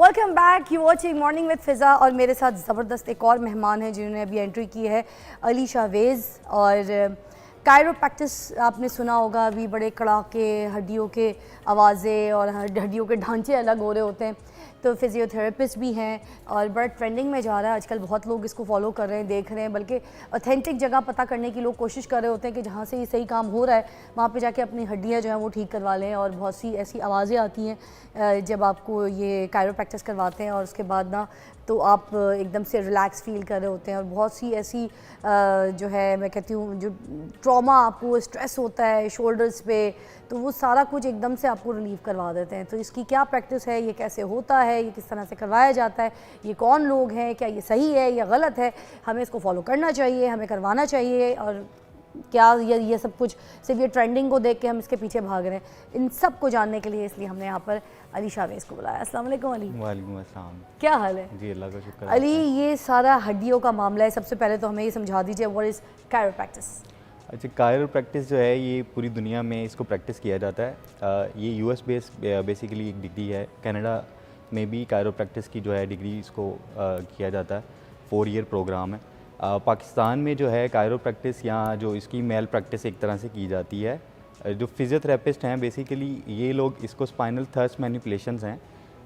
Welcome back, you watching morning with Fiza. और मेरे साथ ज़बरदस्त एक और मेहमान है जिन्होंने अभी एंट्री की है, अली शाहवेज़। और कायरोप्रैक्टिस आपने सुना होगा, अभी बड़े कड़ाके हड्डियों के आवाज़ें और हड्डियों के ढांचे अलग हो रहे होते हैं। तो फिज़ियोथेरेपिस्ट भी हैं और बड़ा ट्रेंडिंग में जा रहा है आजकल। बहुत लोग इसको फॉलो कर रहे हैं, देख रहे हैं, बल्कि ऑथेंटिक जगह पता करने की लोग कोशिश कर रहे होते हैं कि जहाँ से ये सही काम हो रहा है वहाँ पे जाके अपनी हड्डियाँ जो हैं वो ठीक करवा लें। और बहुत सी ऐसी आवाज़ें आती हैं जब आपको ये कायरोप्रैक्टिस करवाते हैं और उसके बाद ना तो आप एकदम से रिलैक्स फील कर रहे होते हैं। और बहुत सी ऐसी जो है मैं कहती हूँ जो ट्रॉमा आपको स्ट्रेस होता है शोल्डर्स पे, तो वो सारा कुछ एकदम से आपको रिलीव करवा देते हैं। तो इसकी क्या प्रैक्टिस है, ये कैसे होता है, ये किस तरह से करवाया जाता है, ये कौन लोग हैं, क्या ये सही है या गलत है, हमें इसको फॉलो करना चाहिए, हमें करवाना चाहिए, और क्या ये सब कुछ सिर्फ ये ट्रेंडिंग को देख के हम इसके पीछे भाग रहे हैं, इन सब को जानने के लिए इसलिए हमने यहाँ पर अली शाहवेज़ को बुलाया। अस्सलाम वालेकुम अली। वालेकुम अस्सलाम। क्या हाल है? जी अल्लाह का शुक्र। अली, ये सारा हड्डियों का मामला है, सबसे पहले तो हमें ये समझा दीजिए व्हाट इज़ कायरोप्रैक्टिस। अच्छा, कायरोप्रैक्टिस जो है ये पूरी दुनिया में इसको प्रैक्टिस किया जाता है। ये यूएस बेस बेसिकली एक डिग्री है। कनाडा में भी कायरोप्रैक्टिस की जो है डिग्री इसको किया जाता है, 4 ईयर प्रोग्राम है। पाकिस्तान में जो है कायरोप्रैक्टिस यहाँ जो इसकी मेल प्रैक्टिस एक तरह से की जाती है। जो फिजियोथेरेपिस्ट हैं बेसिकली ये लोग इसको स्पाइनल थर्स्ट मैनिपुलेशंस हैं,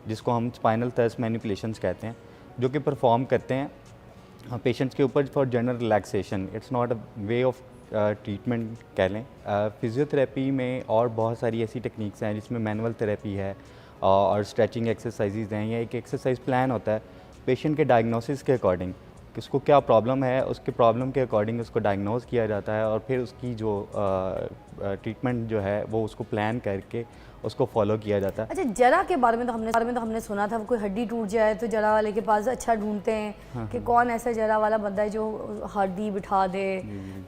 जिसको हम स्पाइनल थर्स्ट मैनिपुलेशंस कहते हैं, जो कि परफॉर्म करते हैं पेशेंट्स के ऊपर for general relaxation. It's not a way of treatment कह लें। फिजियोथेरेपी में और बहुत सारी ऐसी टेक्निक्स हैं जिसमें मैनुअल थेरेपी है और स्ट्रेचिंग एक्सरसाइजेज हैं, या एक एक्सरसाइज प्लान होता है पेशेंट के डायग्नोसिस के अकॉर्डिंग, किसको क्या प्रॉब्लम है, उसके प्रॉब्लम के अकॉर्डिंग उसको डायग्नोज किया जाता है और फिर उसकी जो ट्रीटमेंट जो है वो उसको प्लान करके उसको फॉलो किया जाता है। अच्छा, जरा के बारे में तो हमने सुना था, कोई हड्डी टूट जाए तो जरा वाले के पास अच्छा ढूंढते हैं कि कौन ऐसा जरा वाला बंदा है जो हड्डी बिठा दे,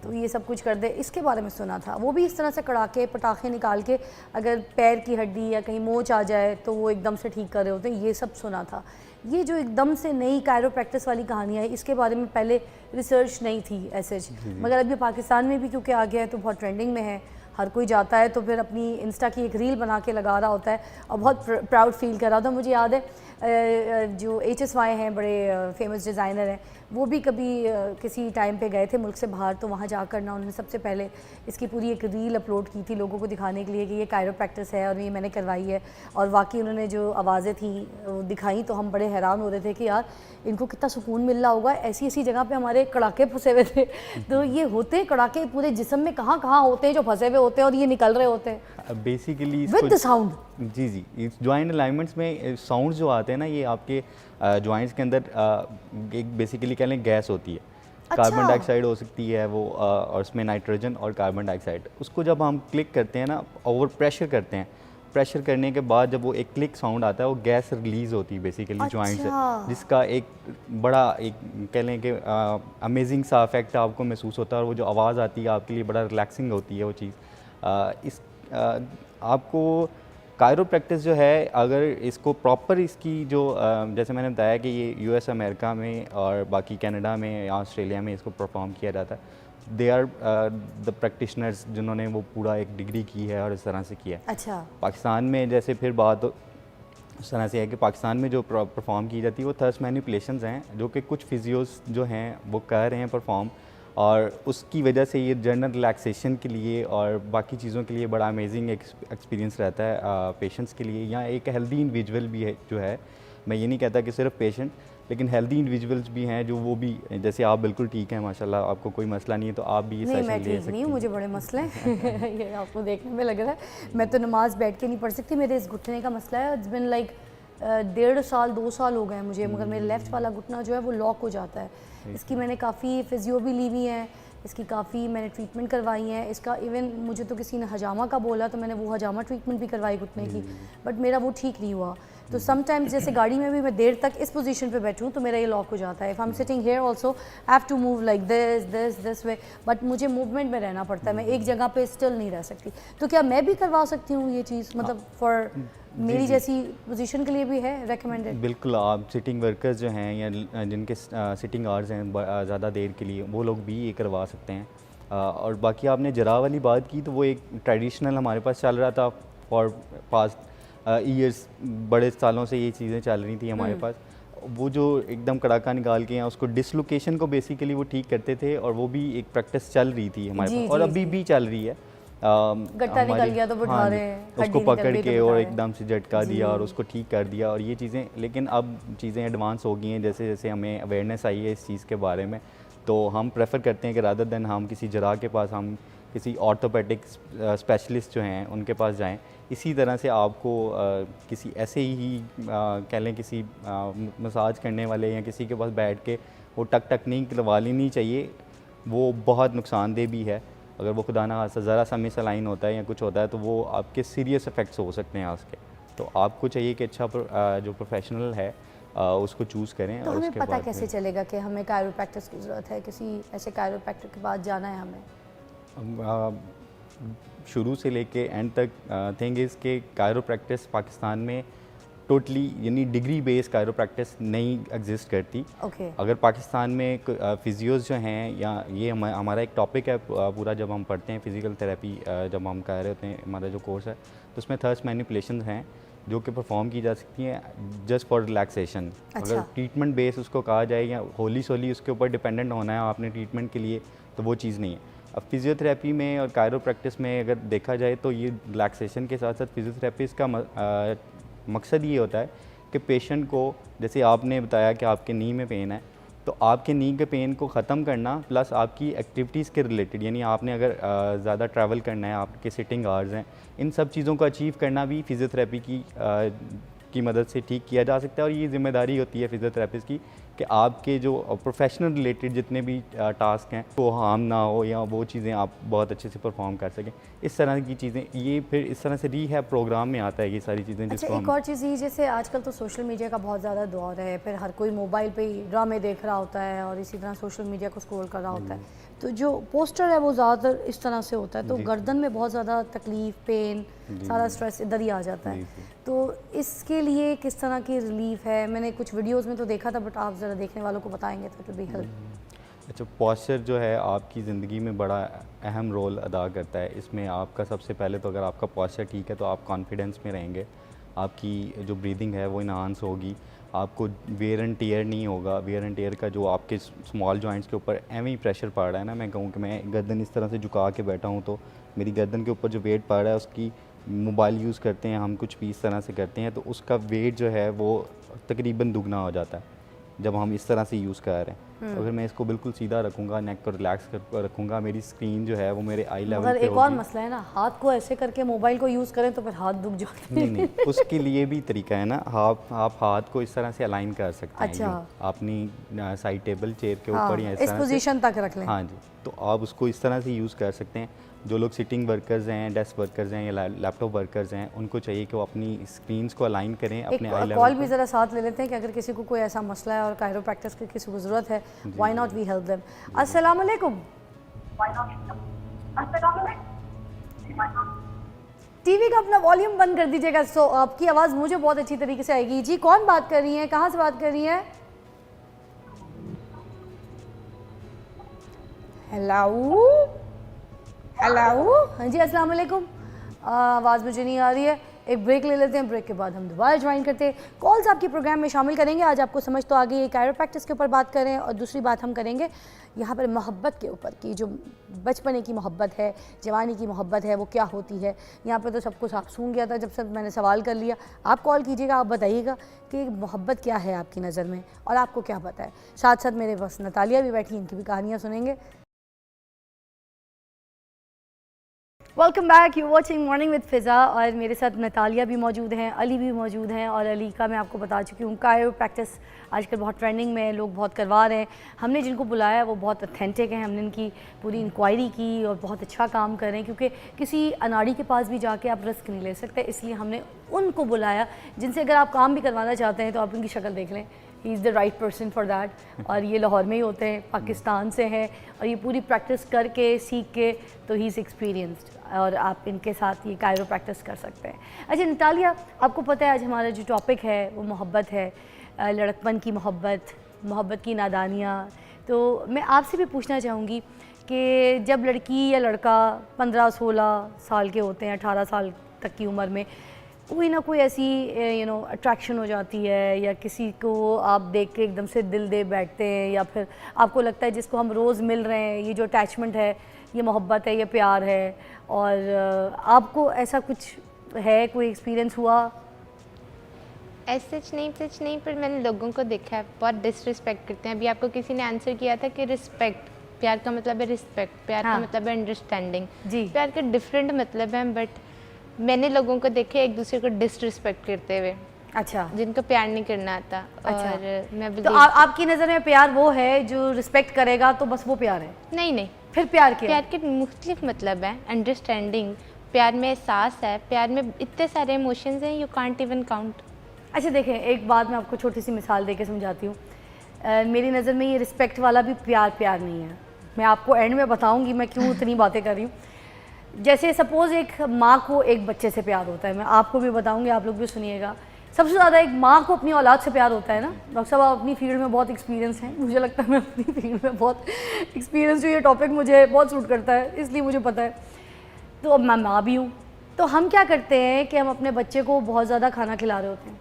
तो ये सब कुछ कर दे। इसके बारे में सुना था, वो भी इस तरह से कड़ाके पटाखे निकाल के अगर पैर की हड्डी या कहीं मोच आ जाए तो वो एकदम से ठीक कर रहे होते हैं, ये सब सुना था। ये जो एकदम से नई कायरोप्रैक्टिस वाली कहानियाँ है, इसके बारे में पहले रिसर्च नहीं थी ऐसे, मगर अभी पाकिस्तान में भी क्योंकि आ गया है तो बहुत ट्रेंडिंग में है। हर कोई जाता है तो फिर अपनी इंस्टा की एक रील बना के लगा रहा होता है और बहुत प्राउड फील कर रहा था। मुझे याद है जो HSY हैं, बड़े फेमस डिज़ाइनर हैं, वो भी कभी किसी टाइम पे गए थे मुल्क से बाहर, तो वहाँ जाकर ना उन्होंने सबसे पहले इसकी पूरी एक रील अपलोड की थी लोगों को दिखाने के लिए कि ये कायरोप्रैक्टिस है और ये मैंने करवाई है। और वाकई उन्होंने जो आवाज़ें थी दिखाई तो हम बड़े हैरान हो रहे थे कि यार इनको कितना सुकून मिल रहा होगा, ऐसी ऐसी जगह पे हमारे कड़ाके फंसे हुए थे। तो ये होते कड़ाके पूरे जिस्म में कहाँ कहाँ होते हैं जो फंसे हुए होते हैं और ये निकल रहे होते हैं बेसिकली विद द साउंड। जी, इस जॉइंट अलाइनमेंट्स में साउंड जो आते हैं ना, ये आपके जॉइंट्स के अंदर एक बेसिकली कह लें गैस होती है। अच्छा। कार्बन डाइऑक्साइड हो सकती है वो, और उसमें नाइट्रोजन और कार्बन डाइऑक्साइड, उसको जब हम क्लिक करते हैं ना, ओवर प्रेशर करते हैं, प्रेशर करने के बाद जब वो एक क्लिक साउंड आता है वो गैस रिलीज़ होती है बेसिकली जॉइंट से, जिसका एक बड़ा एक कह लें कि अमेजिंग सा इफेक्ट आपको महसूस होता है। और वो जो आवाज़ आती है आपके लिए बड़ा रिलैक्सिंग होती है वो चीज़। आपको कायरोप्रैक्टिस जो है, अगर इसको प्रॉपर इसकी जो जैसे मैंने बताया कि ये US अमेरिका में और बाकी कनाडा में या ऑस्ट्रेलिया में इसको परफॉर्म किया जाता है। दे आर द प्रैक्टिशनर्स जिन्होंने वो पूरा एक डिग्री की है और इस तरह से किया है। अच्छा। पाकिस्तान में जैसे फिर बात इस तरह से है कि पाकिस्तान में जो परफॉर्म की जाती है वो थर्स्ट मैनिपुलेशंस हैं, जो कि कुछ फिजियोस जो हैं वो कर रहे हैं परफॉर्म, और उसकी वजह से ये जनरल रिलैक्सेशन के लिए और बाकी चीज़ों के लिए बड़ा अमेजिंग एक्सपीरियंस रहता है पेशेंट्स के लिए। या एक हेल्दी इंडिविजुअल भी है जो है, मैं ये नहीं कहता कि सिर्फ पेशेंट, लेकिन हेल्दी इंडिविजुअल्स भी हैं जो वो भी, जैसे आप बिल्कुल ठीक हैं माशाल्लाह, आपको कोई मसला नहीं है, तो आप भी ये सेशन ले सकते हैं। नहीं, मुझे बड़े मसले हैं ये आपको देखने में लग रहा है। मैं तो नमाज बैठ के नहीं पढ़ सकती, मेरे इस घुटने का मसला है। इट्स बिन लाइक 1.5 साल 2 साल हो गए मुझे, मगर मेरे लेफ़्ट वाला घुटना जो है वो लॉक हो जाता है। इसकी मैंने काफ़ी फिजियो भी ली हुई है, इसकी काफ़ी मैंने ट्रीटमेंट करवाई है। इसका इवन मुझे तो किसी ने हजामा का बोला तो मैंने वो हजामा ट्रीटमेंट भी करवाई घुटने की, बट मेरा वो ठीक नहीं हुआ। तो समटाइम्स जैसे गाड़ी में भी मैं देर तक इस पोजीशन पे बैठूं तो मेरा ये लॉक हो जाता है। If I am sitting here also I have to move like this way, but मुझे मूवमेंट में रहना पड़ता है, मैं एक जगह पे स्टिल नहीं रह सकती। तो क्या मैं भी करवा सकती हूँ ये चीज़, मतलब फॉर मेरी जैसी पोजीशन के लिए भी है रेकमेंडेड? बिल्कुल, आप सिटिंग वर्कर्स जो हैं या जिनके सिटिंग आवर्स हैं ज़्यादा देर के लिए, वो लोग भी ये करवा सकते हैं। और बाकी आपने जरा वाली बात की, तो वो एक ट्रेडिशनल हमारे पास चल रहा था फॉर पास्ट ईयर्स बड़े सालों से ये चीज़ें चल रही थी हमारे पास, वो जो एकदम कड़ाका निकाल के या उसको डिसलोकेशन को बेसिकली वो ठीक करते थे, और वो भी एक प्रैक्टिस चल रही थी हमारे जी, पास, और जी, अभी जी। भी चल रही है। गट्टा निकल गया तो बिठा हाँ रहे जी, हैं, उसको हड्डी निकल पकड़ गई तो के बिठा और रहे हैं। एकदम से झटका दिया और जी। उसको ठीक कर दिया, और ये चीज़ें, लेकिन अब चीज़ें एडवांस हो गई हैं, जैसे जैसे हमें अवेयरनेस आई है इस चीज़ के बारे में, तो हम प्रेफर करते हैं कि रादर देन हम किसी जराह के पास, हम किसी ऑर्थोपेडिक स्पेशलिस्ट जो हैं उनके पास जाएं। इसी तरह से आपको किसी ऐसे ही कह लें किसी मसाज करने वाले या किसी के पास बैठ के वो टक टक नहीं करवा लेनी चाहिए, वो बहुत नुकसानदेह भी है। अगर वो खुदा ना खास्ता ज़रा सा मिसअलाइन होता है या कुछ होता है तो वो आपके सीरियस इफ़ेक्ट्स हो सकते हैं उसके। तो आपको चाहिए कि अच्छा जो प्रोफेशनल है उसको चूज़ करें, तो और हमें उसके पता बाद कैसे चलेगा कि हमें कायरोप्रैक्टिस की ज़रूरत है, किसी ऐसे कायरोप्रैक्टर के पास जाना है हमें? शुरू से लेके एंड तक थिंग इज़ के कायरोप्रैक्टिस पाकिस्तान में टोटली यानी डिग्री बेस्ड कायरोप्रैक्टिस नहीं एग्जिस्ट करती। ओके। अगर पाकिस्तान में फिजियोज़ जो हैं, या ये हमारा एक टॉपिक है पूरा, जब हम पढ़ते हैं फिज़िकल थेरेपी, जब हम कर रहे होते हैं हमारा जो कोर्स है, तो उसमें थर्स्ट मैनिपुलेशन हैं जो कि परफॉर्म की जा सकती हैं जस्ट फॉर रिलैक्सेशन। अच्छा। अगर ट्रीटमेंट बेस उसको कहा जाए या होली सोली उसके ऊपर डिपेंडेंट होना है आपने ट्रीटमेंट के लिए, तो वो चीज़ नहीं है। अब फिजियोथेरेपी में और कायरोप्रैक्टिस में अगर देखा जाए तो ये रिलैक्सेशन के साथ साथ फिजियोथेरेपिस्ट का मकसद ये होता है कि पेशेंट को, जैसे आपने बताया कि आपके नी में पेन है, तो आपके नी के पेन को ख़त्म करना प्लस आपकी एक्टिविटीज़ के रिलेटेड, यानी आपने अगर ज़्यादा ट्रैवल करना है, आपके सिटिंग आवर्स हैं, इन सब चीज़ों को अचीव करना भी फिजियोथेरेपी की मदद से ठीक किया जा सकता है। और ये ज़िम्मेदारी होती है फिजियोथेरेपिस्ट की कि आपके जो प्रोफेशनल रिलेटेड जितने भी टास्क हैं वो हार्म ना हो, या वो चीज़ें आप बहुत अच्छे से परफॉर्म कर सकें। इस तरह की चीज़ें, ये फिर इस तरह से रीहैब प्रोग्राम में आता है ये सारी चीज़ें, अच्छा, जिसको एक हम और चीज़ ये, जैसे आजकल तो सोशल मीडिया का बहुत ज़्यादा दौर है, फिर हर कोई मोबाइल पे ही ड्रामे देख रहा होता है और इसी तरह सोशल मीडिया को स्क्रॉल कर रहा होता है, तो जो पोस्टर है वो ज़्यादातर इस तरह से होता है, तो जी। गर्दन में बहुत ज़्यादा तकलीफ, पेन, सारा स्ट्रेस इधर ही आ जाता जी, है। जी। तो इसके लिए किस तरह की रिलीफ है? मैंने कुछ वीडियोज़ में तो देखा था, बट आप ज़रा देखने वालों को बताएंगे तो इट विल बी हेल्प। अच्छा, पॉस्चर जो है आपकी ज़िंदगी में बड़ा अहम रोल अदा करता है। इसमें आपका सबसे पहले तो अगर आपका पॉस्चर ठीक है तो आप कॉन्फिडेंस में रहेंगे, आपकी जो ब्रीदिंग है वो इन्हांस होगी, आपको वेयर एंड टियर नहीं होगा। वेयर एंड टियर का जो आपके स्मॉल जॉइंट्स के ऊपर एवं ही प्रेशर पड़ रहा है ना, मैं कहूँ कि मैं गर्दन इस तरह से झुका के बैठा हूँ तो मेरी गर्दन के ऊपर जो वेट पड़ रहा है, उसकी मोबाइल यूज़ करते हैं हम, कुछ भी इस तरह से करते हैं, तो उसका वेट जो है वो तकरीबन दुगना हो जाता है जब हम इस तरह से यूज़ कर रहे हैं। तो अगर मैं इसको बिल्कुल सीधा रखूँगा, नेक को रिलैक्स कर रखूँगा, मेरी स्क्रीन जो है वो मेरे आई लेवल मगर पे एक और होगी। मसला है ना, हाथ को ऐसे करके मोबाइल को यूज़ करें तो फिर हाथ दुख जाते हैं। नहीं नहीं, उसके लिए भी तरीका है ना, आप हाथ को इस तरह से अलाइन कर सकते हैं। अच्छा। यूँ अपनी साइड टेबल चेयर के हाँ, ऊपर या इस इस तरह पोजीशन से। तक रख लें। हाँ जी, तो आप उसको इस तरह से यूज़ कर सकते हैं। जो लोग सिटिंग वर्कर्स हैं, डेस्क वर्कर्स हैं या लैपटॉप वर्कर्स हैं, उनको चाहिए कि वो अपनी स्क्रीन्स को अलाइन करें अपने आई एक लेवल कॉल भी पे। ज़रा साथ ले लेते हैं कि अगर किसी को कोई ऐसा मसला है और कायरोप्रैक्टिस की किसी को ज़रूरत है, why not we help them. अस्सलाम वालेकुम। टीवी का अपना वॉल्यूम बंद कर दीजिएगा, सो आपकी आवाज़ मुझे बहुत अच्छी तरीके से आएगी। जी, कौन बात कर रही हैं, कहाँ से बात कर रही हैं? हेलो हेलो, हाँ जी, अस्सलाम वालेकुम। आवाज़ मुझे नहीं आ रही है, एक ब्रेक ले लेते हैं, ब्रेक के बाद हम दोबारा ज्वाइन करते हैं। कॉल्स आपके प्रोग्राम में शामिल करेंगे। आज आपको समझ तो आ गई है, कायरोप्रैक्टिस के ऊपर बात करें, और दूसरी बात हम करेंगे यहाँ पर मोहब्बत के ऊपर की, जो बचपने की मोहब्बत है, जवानी की मोहब्बत है, वो क्या होती है। यहाँ पर तो सब कुछ आप सूंघ गया था जब से मैंने सवाल कर लिया। आप कॉल कीजिएगा, आप बताइएगा कि मोहब्बत क्या है आपकी नज़र में और आपको क्या पता है। साथ साथ मेरे पास नतालिया भी बैठी, इनकी भी कहानियाँ सुनेंगे। Welcome back, you watching morning with Fiza, और मेरे साथ नतालिया भी मौजूद हैं, अली भी मौजूद हैं। और अली का मैं आपको बता चुकी हूँ, कायरोप्रैक्टिस आजकल बहुत ट्रेंडिंग में है, लोग बहुत करवा रहे हैं। हमने जिनको बुलाया वो बहुत ऑथेंटिक हैं, हमने इनकी पूरी इंक्वायरी की और बहुत अच्छा काम कर रहे हैं, क्योंकि किसी अनाड़ी के पास भी जाके आप रिस्क नहीं ले सकते, इसलिए हमने उनको बुलाया जिनसे अगर आप काम भी करवाना चाहते हैं तो आप उनकी शक्ल देख लें, he is the right person for that. और ये लाहौर में ही होते हैं, पाकिस्तान से हैं, और ये पूरी प्रैक्टिस करके सीख के, तो ही इज़ एक्सपीरियंस्ड, और आप इनके साथ ये कायरोप्रैक्टिस कर सकते हैं। अच्छा नतालिया, आपको पता है आज हमारा जो टॉपिक है वो मोहब्बत है, लड़कपन की मोहब्बत, मोहब्बत की नादानियाँ। तो मैं आपसे भी पूछना चाहूँगी कि जब लड़की या लड़का 15-16 साल के होते हैं, 18 साल तक की उम्र में, कोई ना कोई ऐसी अट्रैक्शन हो जाती है, या किसी को आप देख के एकदम से दिल दे बैठते हैं, या फिर आपको लगता है जिसको हम रोज़ मिल रहे हैं, ये जो अटैचमेंट है, ये मोहब्बत है, ये प्यार है, और आपको ऐसा कुछ है, कोई एक्सपीरियंस हुआ? सच नहीं, पर मैंने लोगों को देखा है बहुत डिसरिस्पेक्ट करते हैं। अभी आपको किसी ने आंसर किया था कि रिस्पेक्ट, प्यार का मतलब है रिस्पेक्ट, प्यार हाँ। का मतलब है अंडरस्टैंडिंग। जी। प्यार के डिफरेंट मतलब हैं, बट मैंने लोगों को देखे एक दूसरे को डिसरिस्पेक्ट करते हुए, अच्छा, जिनको प्यार नहीं करना आता। अच्छा। और मैं तो believe- आपकी नज़र में प्यार वो है जो रिस्पेक्ट करेगा तो बस वो प्यार है? नहीं, फिर प्यार क्या है? प्यार के मुख्तलिफ मतलब हैं। अंडरस्टैंडिंग, प्यार में एहसास है, प्यार में इतने सारे इमोशंस हैं, यू कांट इवन काउंट। अच्छा देखें, एक बात मैं आपको छोटी सी मिसाल देके समझाती हूँ। मेरी नज़र में ये रिस्पेक्ट वाला भी प्यार नहीं है। मैं आपको एंड में बताऊँगी मैं क्यों इतनी बातें कर रही हूँ। जैसे सपोज़ एक माँ को एक बच्चे से प्यार होता है, मैं आपको भी बताऊँगी, आप लोग भी सुनिएगा। सबसे ज़्यादा एक माँ को अपनी औलाद से प्यार होता है ना। डॉक्टर साहब आप अपनी फील्ड में बहुत एक्सपीरियंस हैं, मुझे लगता है मैं अपनी फील्ड में बहुत एक्सपीरियंस हूँ, ये टॉपिक मुझे बहुत सूट करता है, इसलिए मुझे पता है। तो अब मैं माँ भी हूँ, तो हम क्या करते हैं कि हम अपने बच्चे को बहुत ज़्यादा खाना खिला रहे होते हैं,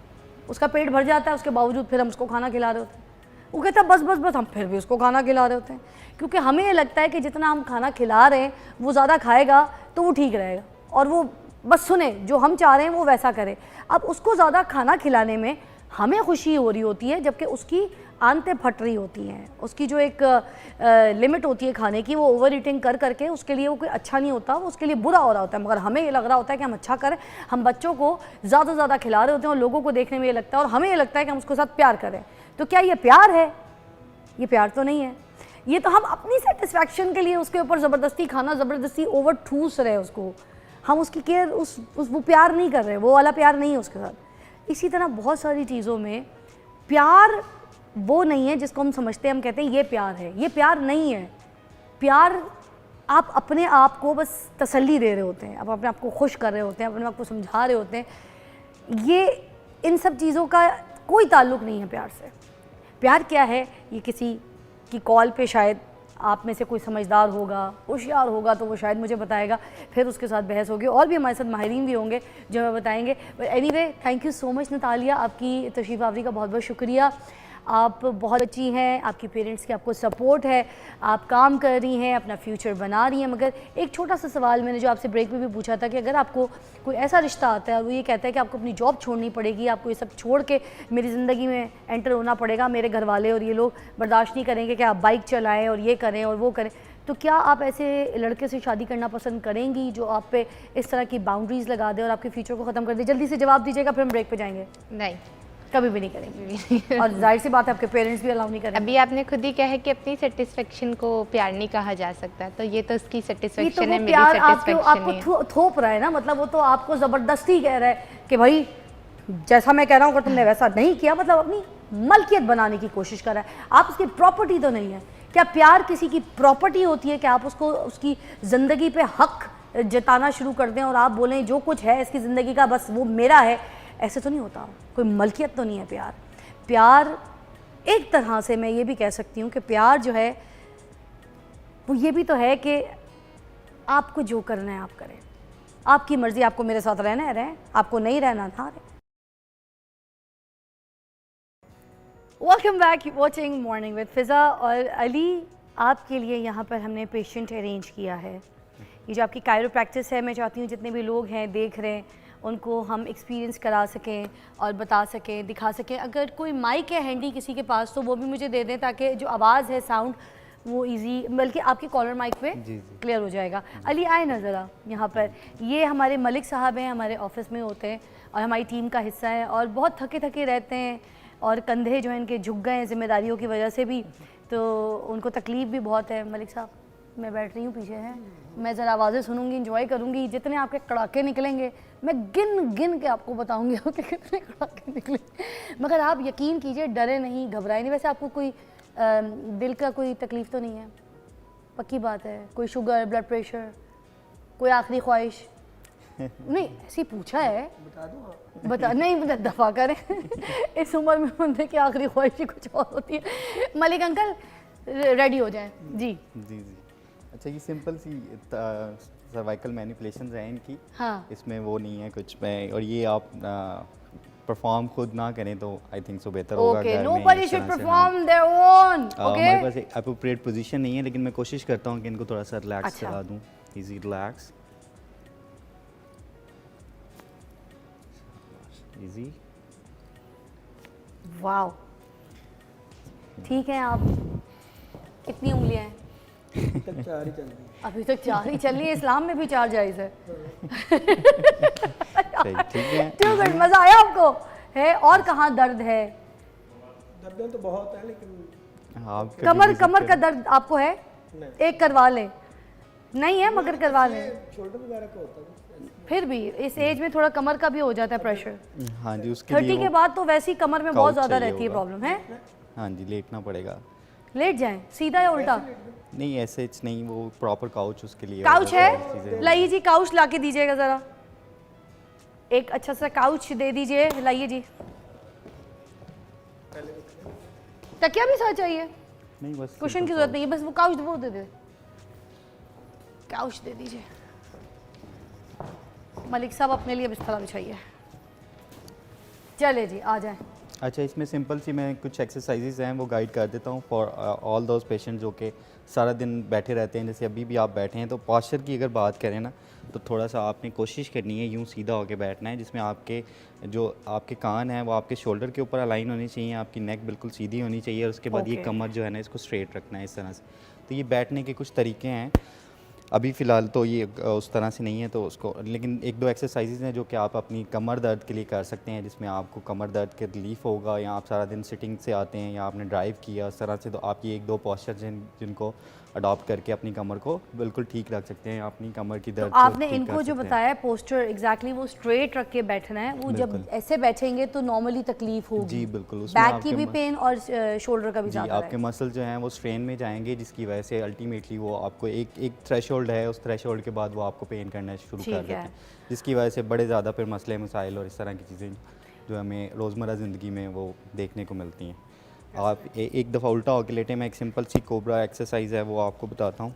उसका पेट भर जाता है, उसके बावजूद फिर हम उसको खाना खिला रहे होते हैं। वो कहता है बस, हम फिर भी उसको खाना खिला रहे होते हैं, क्योंकि हमें ये लगता है कि जितना हम खाना खिला रहे हैं वो ज़्यादा खाएगा तो वो ठीक रहेगा, और वो बस सुने जो हम चाह रहे हैं वो वैसा करे। अब उसको ज़्यादा खाना खिलाने में हमें खुशी हो रही होती है, जबकि उसकी आंतें फट रही होती हैं, उसकी जो एक लिमिट होती है खाने की, वो ओवर ईटिंग कर करके उसके लिए वो कोई अच्छा नहीं होता, वो उसके लिए बुरा हो रहा होता है। मगर हमें ये लग रहा होता है कि हम अच्छा करें, हम बच्चों को ज़्यादा से ज़्यादा खिला रहे होते हैं, और लोगों को देखने में ये लगता है और हमें ये लगता है कि हम उसके साथ प्यार करें। तो क्या ये प्यार है? ये प्यार तो नहीं है। ये तो हम अपनी सेटिस्फैक्शन के लिए उसके ऊपर ज़बरदस्ती खाना, ज़बरदस्ती ओवर ठूस रहे हैं उसको, हम उसकी केयर वो प्यार नहीं कर रहे, वो वाला प्यार नहीं है उसके साथ। इसी तरह बहुत सारी चीज़ों में प्यार वो नहीं है जिसको हम समझते हैं, हम कहते हैं ये प्यार है, ये प्यार नहीं है। प्यार आप अपने आप को बस तसल्ली दे रहे होते हैं, आप अपने आप को खुश कर रहे होते हैं, अपने आप को समझा रहे होते हैं। ये इन सब चीज़ों का कोई ताल्लुक़ नहीं है प्यार से। प्यार क्या है, ये किसी की कॉल पे शायद आप में से कोई समझदार होगा, होशियार होगा, तो वो शायद मुझे बताएगा, फिर उसके साथ बहस होगी, और भी हमारे साथ माहिरीन भी होंगे जो हमें बताएंगे। But anyway, thank you so much Natalia, आपकी तशरीफ़ आवरी का बहुत बहुत शुक्रिया। आप बहुत अच्छी हैं, आपकी पेरेंट्स की आपको सपोर्ट है, आप काम कर रही हैं, अपना फ्यूचर बना रही हैं। मगर एक छोटा सा सवाल मैंने जो आपसे ब्रेक में भी पूछा था कि अगर आपको कोई ऐसा रिश्ता आता है और वो ये कहता है कि आपको अपनी जॉब छोड़नी पड़ेगी, आपको ये सब छोड़ के मेरी ज़िंदगी में एंटर होना पड़ेगा, मेरे घर वाले और ये लोग बर्दाश्त नहीं करेंगे कि आप बाइक चलाएँ और ये करें और वो करें, तो क्या आप ऐसे लड़के से शादी करना पसंद करेंगी जो आप पे इस तरह की बाउंड्रीज़ लगा दे और आपके फ्यूचर को ख़त्म कर दे? जल्दी से जवाब दीजिएगा, फिर हम ब्रेक पे जाएंगे। नहीं, कभी भी नहीं करेंगे। और जाहिर सी बात है आपके पेरेंट्स भी अलाउ नहीं करेंगे। अभी आपने खुद ही कहा है कि अपनी सेटिस्फेक्शन को प्यार नहीं कहा जा सकता, तो ये तो उसकी ये तो सेटिस्फेक्शन वो है, मेरी प्यार सेटिस्फेक्शन नहीं है। आपको थोप रहा है ना, मतलब वो तो आपको ज़बरदस्ती कह रहा है कि भाई जैसा मैं कह रहा हूँ अगर तुमने वैसा नहीं किया, मतलब अपनी मलकियत बनाने की कोशिश कर रहा है। आप उसकी प्रॉपर्टी तो नहीं है। क्या प्यार किसी की प्रॉपर्टी होती है कि आप उसको उसकी ज़िंदगी पे हक जताना शुरू कर दें और आप बोलें जो कुछ है इसकी ज़िंदगी का बस वो मेरा है? ऐसे तो नहीं होता, कोई मलकियत तो नहीं है प्यार। प्यार एक तरह से मैं ये भी कह सकती हूँ कि प्यार जो है वो ये भी तो है कि आपको जो करना है आप करें, आपकी मर्ज़ी, आपको मेरे साथ रहना है रहें, आपको नहीं रहना ना रहें। Welcome back, watching morning with Fiza. और अली, आपके लिए यहाँ पर हमने पेशेंट अरेंज किया है। ये जो आपकी कायरो प्रैक्टिस है, मैं चाहती हूँ जितने भी लोग हैं देख रहे हैं उनको हम एक्सपीरियंस करा सकें और बता सकें, दिखा सकें। अगर कोई माइक है हैंडी किसी के पास तो वो भी मुझे दे दें, ताकि जो आवाज़ है, साउंड, वो इजी, बल्कि आपकी कॉलर माइक पे क्लियर हो जाएगा। अली आए ना ज़रा यहाँ पर। ये हमारे मलिक साहब हैं, हमारे ऑफिस में होते हैं और हमारी टीम का हिस्सा है, और बहुत थके थके रहते हैं और कंधे जो हैं इनके झुक गए हैं जिम्मेदारियों की वजह से भी, तो उनको तकलीफ़ भी बहुत है। मलिक साहब, मैं बैठ रही हूँ पीछे हैं, मैं ज़रा आवाज़ें सुनूंगी, इंजॉय करूँगी। जितने आपके कड़ाके निकलेंगे मैं गिन गिन के आपको बताऊँगी कि कितने कड़ाके निकले। मगर आप यकीन कीजिए, डरे नहीं, घबराए नहीं। वैसे आपको कोई दिल का कोई तकलीफ़ तो नहीं है? पक्की बात है? कोई शुगर, ब्लड प्रेशर, कोई आखिरी ख्वाहिश? नहीं, ऐसे ही पूछा है, बता नहीं, दफ़ा करें। इस उम्र में बंदे की आखिरी ख्वाहिश ही कुछ और होती है। मलिक अंकल रेडी हो जाएं। जी जी। अच्छा, ये सिंपल सी सर्वाइकल मैनिपुलेशंस हैं इनकी, हाँ इसमें वो नहीं है कुछ में, और ये आप परफॉर्म खुद ना करें तो आई थिंक सो बेहतर होगा। ओके, घर में नोबडी इस शुड तरह से, परफॉर्म देयर ओन। हमारे ओके, पास एक अप्रोप्रिएट पोजीशन नहीं है, लेकिन मैं कोशिश करता हूँ कि इनको थोड़ा सा रिलैक्स अच्छा। करा दूँ। Easy relax, easy. वाओ, ठीक है। आप कितनी उंगलियां हैं? तक 4 ही चल रही है। अभी तक 4 ही चल रही है, इस्लाम में भी 4 जायज़ है। सही, ठीक है। टू गुड, मज़ा आया आपको है? और कहाँ दर्द है? दर्द तो बहुत है, लेकिन आप कभी कमर visit कमर का करें। दर्द आपको है? नहीं। एक करवा लें। नहीं है मगर करवा लें। शोल्डर वगैरह का होता है। फिर भी इस एज में थोड़ा कमर का भी हो जाता है प्रेशर। हाँ जी, उसके 30 लिए के वो बाद तो वैसे ही कमर में बहुत couch ज़्यादा चाहिए रहती है होगा। प्रॉब्लम है। हाँ जी, लेटना पड़ेगा। लेट जाएं, सीधा या उल्टा? नहीं ऐसे नहीं, वो प्रॉपर काउच उसके लिए काउच होगा, सारी है? चीज़ें। लाइए जी, काउच ला के दीजिएगा ज़रा। एक अच्छा सा काउच दे दीजिए, लाइए जी। तकिया भी साथ चाहिए? नहीं बस कुशन की जरूरत नहीं है, बस वो काउच वो दे दे। काउच दे दीजिए। मलिक साहब अपने लिए बिस्तरा बिछाइए। चले जी, आ जाएं। अच्छा, इसमें सिंपल सी मैं कुछ एक्सरसाइजेज हैं वो गाइड कर देता हूँ फॉर ऑल दोज पेशेंट जो कि सारा दिन बैठे रहते हैं। जैसे अभी भी आप बैठे हैं, तो पॉस्चर की अगर बात करें ना, तो थोड़ा सा आपने कोशिश करनी है यूँ सीधा होकर बैठना है, जिसमें आपके जो आपके कान हैं वो आपके शोल्डर के ऊपर अलाइन होने चाहिए, आपकी नेक बिल्कुल सीधी होनी चाहिए, और उसके बाद ये Okay. कमर जो है ना इसको स्ट्रेट रखना है इस तरह से। तो ये बैठने के कुछ तरीके हैं। अभी फ़िलहाल तो ये उस तरह से नहीं है तो उसको, लेकिन 1-2 एक्सरसाइजेज हैं जो कि आप अपनी कमर दर्द के लिए कर सकते हैं, जिसमें आपको कमर दर्द के रिलीफ होगा, या आप सारा दिन सिटिंग से आते हैं या आपने ड्राइव किया उस तरह से, तो आप ये 1-2 पोस्चर जिनको अडॉप्ट करके अपनी कमर को बिल्कुल ठीक रख सकते हैं, अपनी कमर की तो दर्द को आपने ठीक इनको कर जो सकते हैं। बताया पोस्टर एग्जैक्टली वो स्ट्रेट रख के बैठना है। वो जब बिल्कुल। ऐसे बैठेंगे तो नॉर्मली तकलीफ होगी। जी बिल्कुल, उसमें बैक की आपके भी पेन और शोल्डर का भी जी ज़्यादा आपके मसल जो हैं वो स्ट्रेन में जाएंगे, जिसकी वजह से अल्टीमेटली वो आपको एक थ्रेशोल्ड है, उस थ्रेशोल्ड के बाद वो आपको पेन करना शुरू ठीक कर देते है। हैं, जिसकी वजह से बड़े ज़्यादा फिर मसले मसाइल और इस तरह की चीज़ें जो हमें रोज़मर्रा ज़िंदगी में वो देखने को मिलती हैं। आप एक दफ़ा उल्टा होकर लेटे, मैं एक सिंपल सी कोबरा एक्सरसाइज है वो आपको बताता हूँ।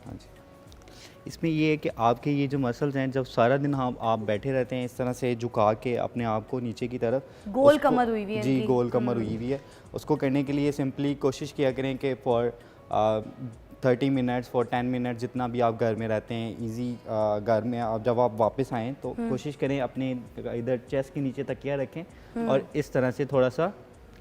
हाँ जी, इसमें ये है कि आपके ये जो मसल्स हैं, जब सारा दिन आप बैठे रहते हैं इस तरह से झुका के अपने आप को नीचे की तरफ, गोल उसको- कमर हुई हुई है जी इनकी। गोल कमर हुई हुई है, उसको करने के लिए सिंपली कोशिश किया करें कि फॉर 30 मिनट्स फॉर 10 मिनट जितना भी आप घर में रहते हैं, इजी घर में आप जब आप वापस आएँ तो कोशिश करें अपने इधर चेस्ट के नीचे तकिया रखें और इस तरह से थोड़ा सा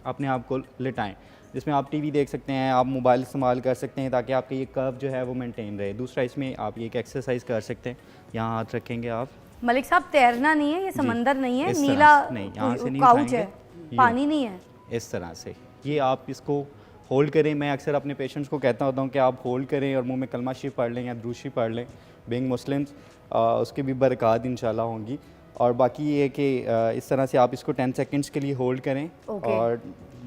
अपने आप को लिटाएं, जिसमें आप टीवी देख सकते हैं, आप मोबाइल इस्तेमाल कर सकते हैं, ताकि आपका ये कर्व जो है वो मेंटेन रहे। दूसरा, इसमें आप ये एक एक्सरसाइज कर सकते हैं, यहाँ हाथ रखेंगे आप, मलिक साहब तैरना नहीं है, ये समंदर नहीं है, इस तरह नीला से नहीं, यहाँ से नहीं काउच है, उठाएंगे, पानी नहीं है। इस तरह से ये आप इसको होल्ड करें। मैं अक्सर अपने पेशेंट्स को कहता होता हूँ कि आप होल्ड करें और मुंह में कलमा शरीफ पढ़ लें या दुरूद शरीफ पढ़ लें, बीइंग मुस्लिम्स उसकी भी बरकत इंशाल्लाह होंगी। और बाकी ये है कि इस तरह से आप इसको 10 सेकंड्स के लिए होल्ड करें Okay. और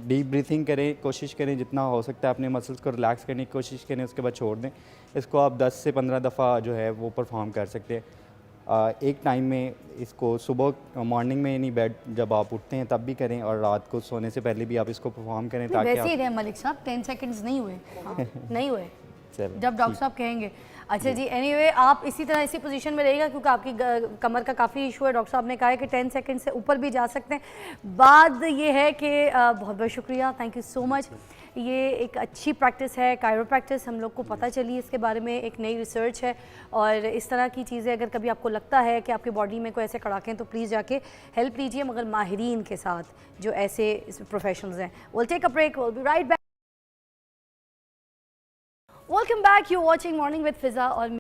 डीप ब्रीथिंग करें, कोशिश करें जितना हो सकता है अपने मसल्स को रिलैक्स करने की कोशिश करें, उसके बाद छोड़ दें। इसको आप 10 से 15 दफ़ा जो है वो परफॉर्म कर सकते हैं एक टाइम में। इसको सुबह मॉर्निंग में नहीं, बेड जब आप उठते हैं तब भी करें, और रात को सोने से पहले भी आप इसको परफॉर्म करें, ताकि वैसे ही आप रहे मलिक साहब, 10 सेकंड्स नहीं हुए। हाँ, नहीं हुए चलें, जब डॉक्टर साहब कहेंगे। अच्छा जी, एनीवे आप इसी तरह इसी पोजीशन में रहिएगा, क्योंकि आपकी कमर का काफ़ी इशू है। डॉक्टर साहब ने कहा है कि 10 सेकंड से ऊपर भी जा सकते हैं। बाद ये है कि बहुत बहुत शुक्रिया, थैंक यू सो मच। ये एक अच्छी प्रैक्टिस है कायरोप्रैक्टिस, हम लोग को पता चली इसके बारे में, एक नई रिसर्च है। और इस तरह की चीज़ें अगर कभी आपको लगता है कि आपकी बॉडी में कोई ऐसे कड़ाके हैं, तो प्लीज़ जाके हेल्प लीजिए, मगर माहिरीन के साथ जो ऐसे प्रोफेशनल्स हैं। Will take a break, will be right back. Welcome back, you watching morning with Fiza और